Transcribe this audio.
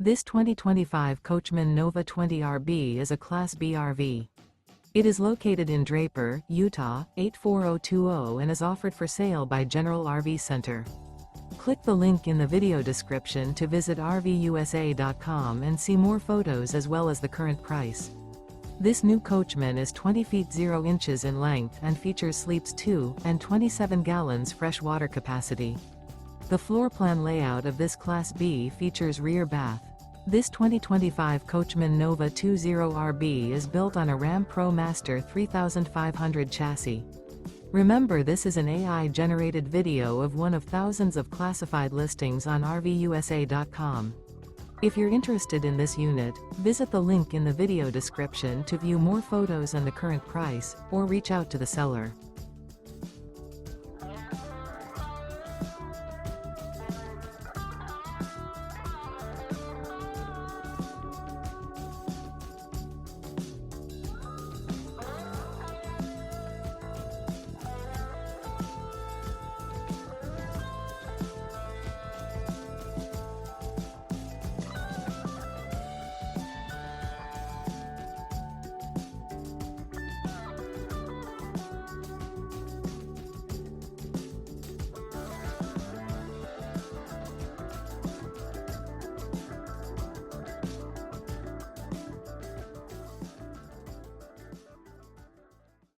This 2025 Coachmen Nova 20RB is a Class B RV. It is located in Draper, Utah, 84020 and is offered for sale by General RV Center. Click the link in the video description to visit RVUSA.com and see more photos as well as the current price. This new Coachmen is 20 feet 0 inches in length and features sleeps 2 and 27 gallons fresh water capacity. The floor plan layout of this Class B features rear bath. This 2025 Coachmen Nova 20RB is built on a Ram Pro Master 3500 chassis. Remember, this is an AI-generated video of one of thousands of classified listings on RVUSA.com. If you're interested in this unit, visit the link in the video description to view more photos and the current price, or reach out to the seller.